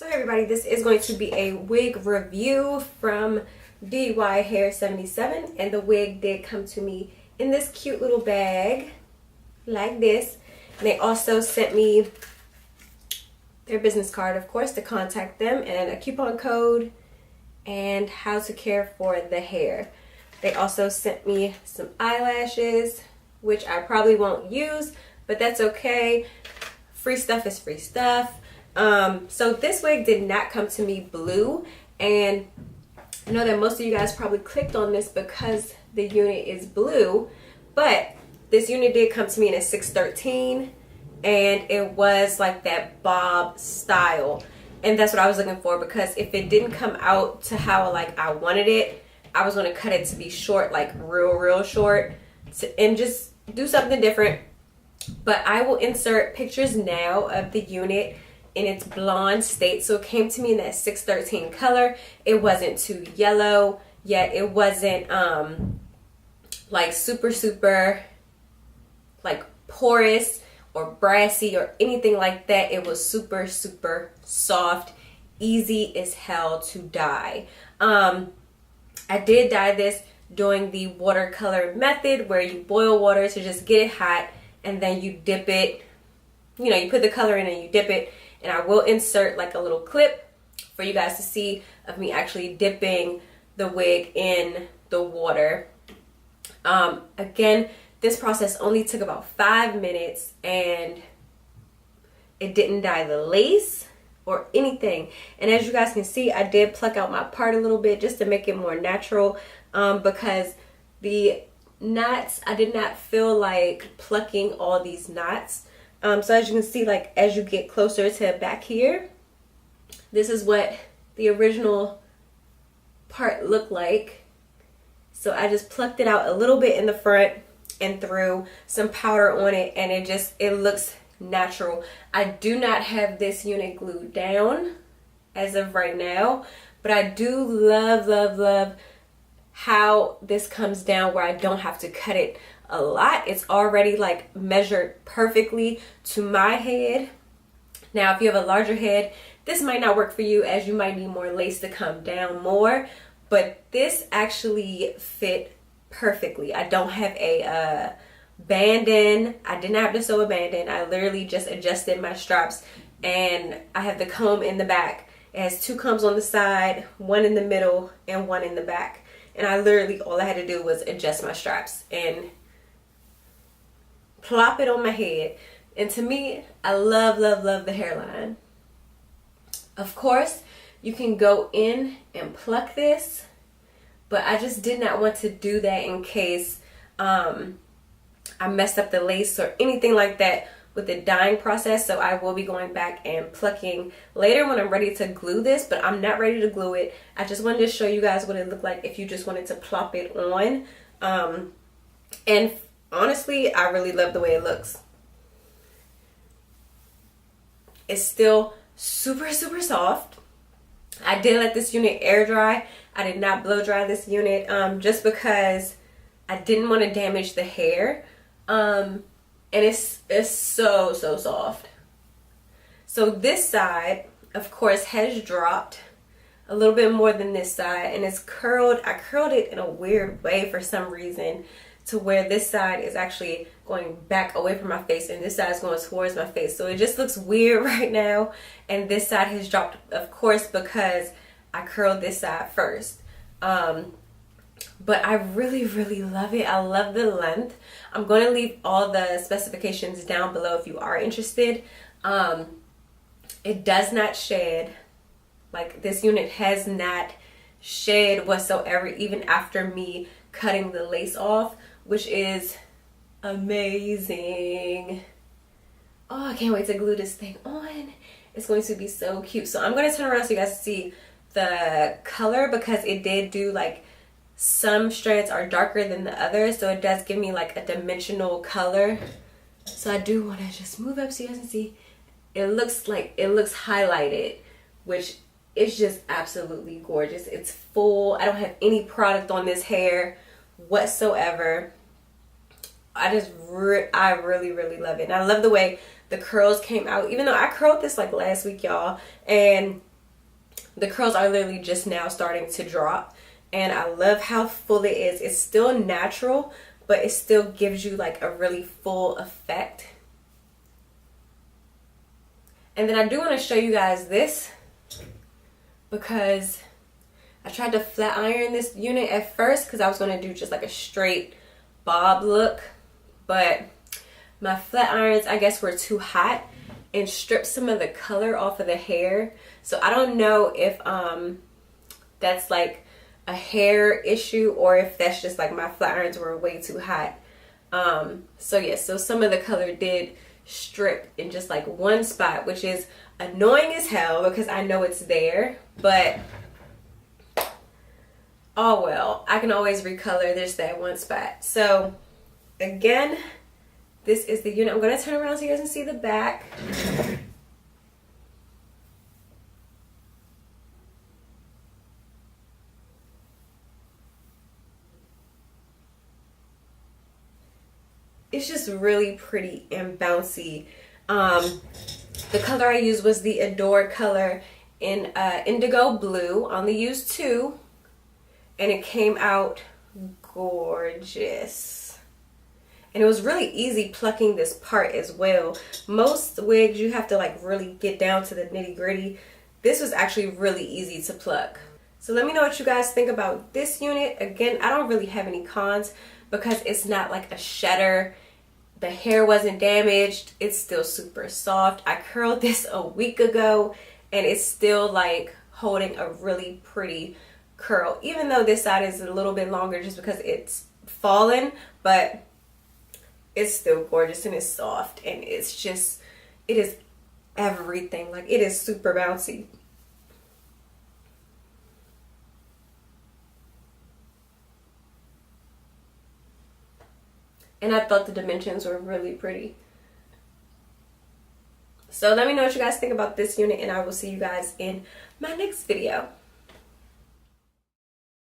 So hey everybody, this is going to be a wig review from DYAHIR777, and the wig did come to me in this cute little bag like this. And they also sent me their business card, of course, to contact them, and a coupon code and how to care for the hair. They also sent me some eyelashes, which I probably won't use, but that's okay. Free stuff is free stuff. So this wig did not come to me blue, and I know that most of you guys probably clicked on this because the unit is blue, but this unit did come to me in a 613, and it was like that bob style, and that's what I was looking for, because if it didn't come out to how like I wanted it, I was going to cut it to be short, like real short, and just do something different. But I will insert pictures now of the unit in its blonde state. So it came to me in that 613 color. It wasn't too yellow, yet it wasn't like super like porous or brassy or anything like that. It was super soft, easy as hell to dye. I did dye this doing the watercolor method, where you boil water to just get it hot, and then you dip it, you know, you put the color in and you dip it. And I will insert like a little clip for you guys to see of me actually dipping the wig in the water. Again, this process only took about 5 minutes, and it didn't dye the lace or anything. And as you guys can see, I did pluck out my part a little bit just to make it more natural, because the knots, I did not feel like plucking all these knots. So as you can see, like as you get closer to back here, this is what the original part looked like. So I just plucked it out a little bit in the front and threw some powder on it, and it looks natural. I do not have this unit glued down as of right now, but I do love how this comes down, where I don't have to cut it a lot. It's already like measured perfectly to my head. Now if you have a larger head, this might not work for you, as you might need more lace to come down more, but this actually fit perfectly. I don't have a band in. I didn't have to sew a band in. I literally just adjusted my straps, and I have the comb in the back. It has 2 combs on the side, 1 in the middle and 1 in the back, and I literally, all I had to do was adjust my straps and plop it on my head. And to me, I love the hairline. Of course, you can go in and pluck this, but I just did not want to do that in case I messed up the lace or anything like that with the dyeing process. So I will be going back and plucking later when I'm ready to glue this, but I'm not ready to glue it. I just wanted to show you guys what it looked like if you just wanted to plop it on. And honestly, I really love the way it looks. It's still super soft. I did let this unit air dry. I did not blow dry this unit, just because I didn't want to damage the hair. And it's so soft. So this side, of course, has dropped a little bit more than this side, and it's curled. I curled it in a weird way for some reason, to where this side is actually going back away from my face and this side is going towards my face. So it just looks weird right now. And this side has dropped, of course, because I curled this side first. But I really love it. I love the length. I'm going to leave all the specifications down below if you are interested. It does not shed. Like, this unit has not shed whatsoever, even after me cutting the lace off, which is amazing. Oh, I can't wait to glue this thing on. It's going to be so cute. So I'm going to turn around so you guys see the color, because it did do like some strands are darker than the others, so it does give me like a dimensional color. So I do want to just move up so you guys can see. It looks highlighted, which is just absolutely gorgeous. It's full. I don't have any product on this hair whatsoever. I really love it. And I love the way the curls came out, even though I curled this like last week, y'all, and the curls are literally just now starting to drop, and I love how full it is. It's still natural, but it still gives you like a really full effect. And then I do want to show you guys this, because I tried to flat iron this unit at first because I was going to do just like a straight bob look, but my flat irons, I guess, were too hot and stripped some of the color off of the hair. So I don't know if that's like a hair issue or if that's just like my flat irons were way too hot. So yeah, so some of the color did strip in just like one spot, which is annoying as hell because I know it's there, but oh well, I can always recolor this that one spot. So again, this is the unit. I'm going to turn around so you guys can see the back. It's just really pretty and bouncy. The color I used was the Adore color in indigo blue. I only used 2. And it came out gorgeous. And it was really easy plucking this part as well. Most wigs you have to like really get down to the nitty gritty. This was actually really easy to pluck. So let me know what you guys think about this unit. Again, I don't really have any cons because it's not like a shedder. The hair wasn't damaged. It's still super soft. I curled this a week ago and it's still like holding a really pretty curl, even though this side is a little bit longer just because it's fallen, but it's still gorgeous and it's soft, and it's just, it is everything. Like, it is super bouncy. And I thought the dimensions were really pretty. So let me know what you guys think about this unit, and I will see you guys in my next video.